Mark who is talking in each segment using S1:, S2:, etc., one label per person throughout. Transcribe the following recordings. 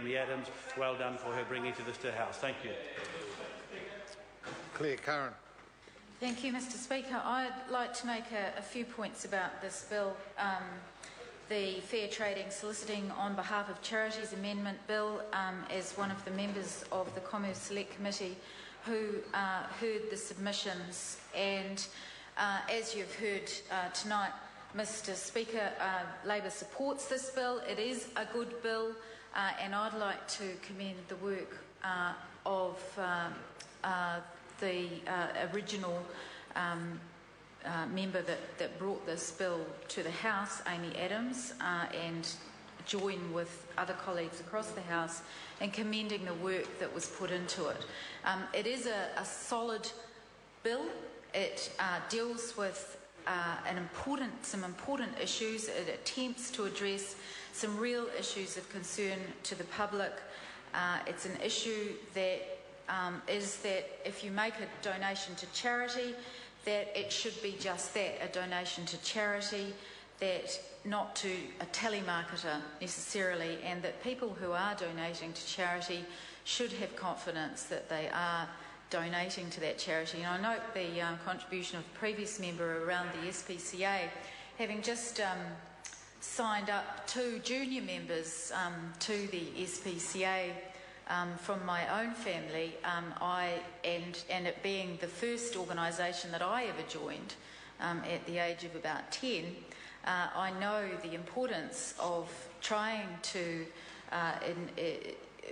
S1: Amy Adams. Well done for her bringing this to the House. Thank you.
S2: Claire Curran.
S3: Thank you, Mr Speaker. I'd like to make a few points about this bill. The Fair Trading Soliciting on behalf of Charities Amendment Bill, as one of the members of the Commerce Select Committee who heard the submissions, and as you've heard tonight, Mr Speaker, Labor supports this bill. It is a good bill, and I'd like to commend the work of the original member that brought this bill to the House, Amy Adams, and join with other colleagues across the House in commending the work that was put into it. It is a solid bill. It deals with some important issues. It attempts to address some real issues of concern to the public. It's an issue that is that if you make a donation to charity, that it should be just that, a donation to charity, that not to a telemarketer necessarily, and that people who are donating to charity should have confidence that they are donating to that charity. And I note the contribution of the previous member around the SPCA, having just signed up 2 junior members to the SPCA from my own family, and it being the first organisation that I ever joined at the age of about 10, I know the importance of trying to,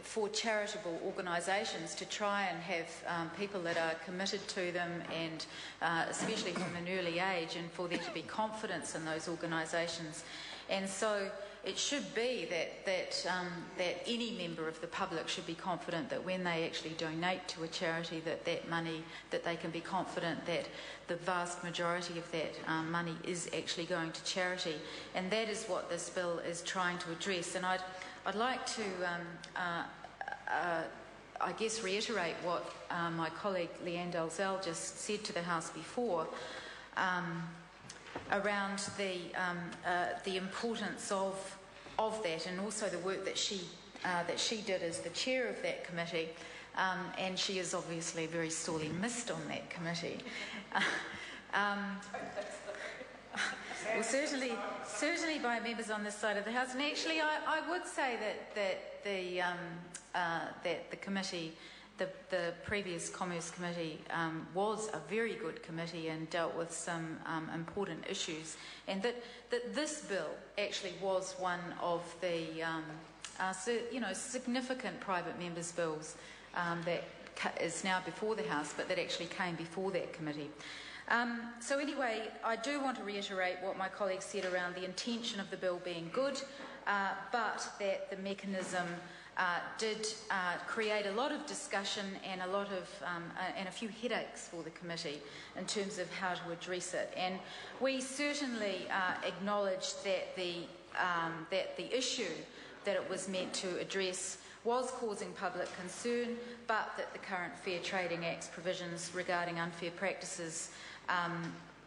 S3: for charitable organisations, to try and have people that are committed to them, and especially from an early age, and for there to be confidence in those organisations. And so it should be that any member of the public should be confident that when they actually donate to a charity, that money, that they can be confident that the vast majority of that money is actually going to charity. And that is what this bill is trying to address. And I'd like to I guess reiterate what my colleague Leanne Dalzell just said to the House before, around the importance of that, and also the work that she did as the chair of that committee, and she is obviously very sorely missed on that committee. Well, certainly by members on this side of the House, and actually I would say that the committee, the previous Commerce Committee, was a very good committee and dealt with some important issues, and that this bill actually was one of the significant private members' bills that is now before the House, but that actually came before that committee. So anyway, I do want to reiterate what my colleague said around the intention of the bill being good, but that the mechanism did create a lot of discussion and a few headaches for the committee in terms of how to address it. And we certainly acknowledge that the issue that it was meant to address was causing public concern, but that the current Fair Trading Act's provisions regarding unfair practices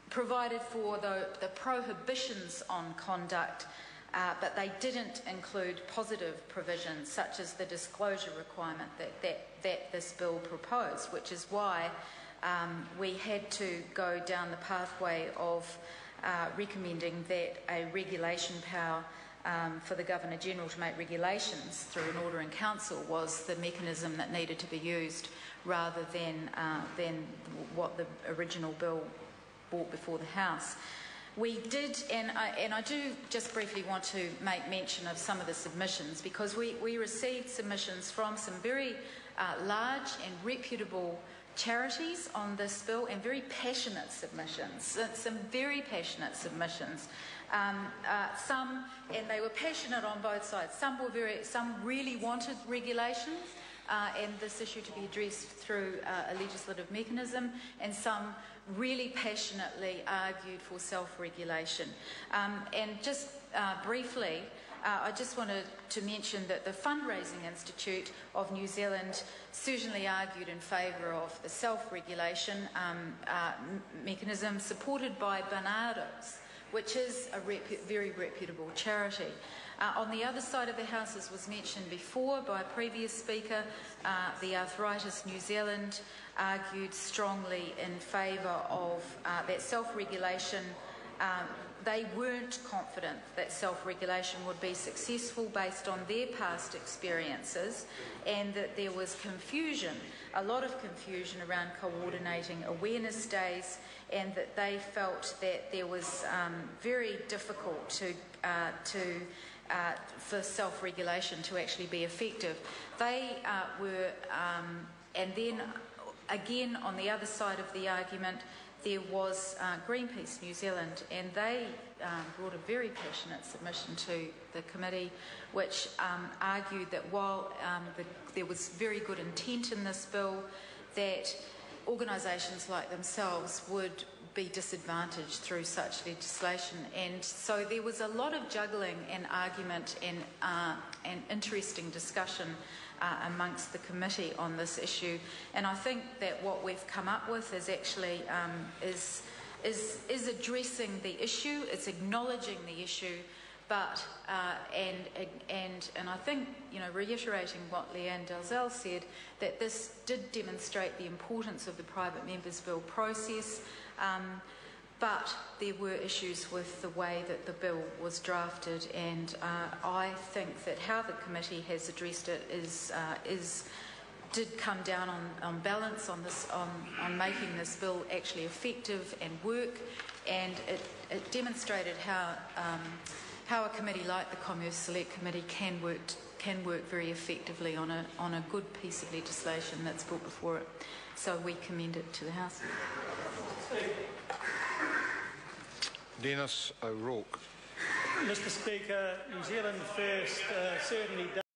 S3: provided for the prohibitions on conduct, but they didn't include positive provisions such as the disclosure requirement that this bill proposed, which is why we had to go down the pathway of recommending that a regulation power for the Governor-General to make regulations through an order in council was the mechanism that needed to be used, rather than what the original bill brought before the House. We did, and I do just briefly want to make mention of some of the submissions, because we received submissions from some very large and reputable charities on this bill, and very passionate submissions, some very passionate submissions. Some, and they were passionate on both sides. Some really wanted regulations and this issue to be addressed through a legislative mechanism, and some really passionately argued for self-regulation. And just briefly, I just wanted to mention that the Fundraising Institute of New Zealand certainly argued in favour of the self-regulation mechanism supported by Barnardo's, which is a very reputable charity. On the other side of the House, as was mentioned before by a previous speaker, the Arthritis New Zealand argued strongly in favour of that self-regulation. They weren't confident that self-regulation would be successful based on their past experiences, and that there was confusion, a lot of confusion around coordinating awareness days, and that they felt that there was very difficult for self-regulation to actually be effective. They were, and then again on the other side of the argument, there was Greenpeace New Zealand, and they brought a very passionate submission to the committee, which argued that while there was very good intent in this bill, that organisations like themselves would be disadvantaged through such legislation. And so there was a lot of juggling and argument and interesting discussion amongst the committee on this issue, and I think that what we've come up with is actually is addressing the issue. It's acknowledging the issue, but and I think, you know, reiterating what Leanne Dalzell said, that this did demonstrate the importance of the private members bill process. But there were issues with the way that the bill was drafted, and I think that how the committee has addressed it did come down on balance on this, on making this bill actually effective and work, and it demonstrated how a committee like the Commerce Select Committee can work very effectively on a good piece of legislation that's brought before it. So we commend it to the House.
S2: Dennis O'Rourke.
S1: Mr. Speaker, New Zealand First certainly does.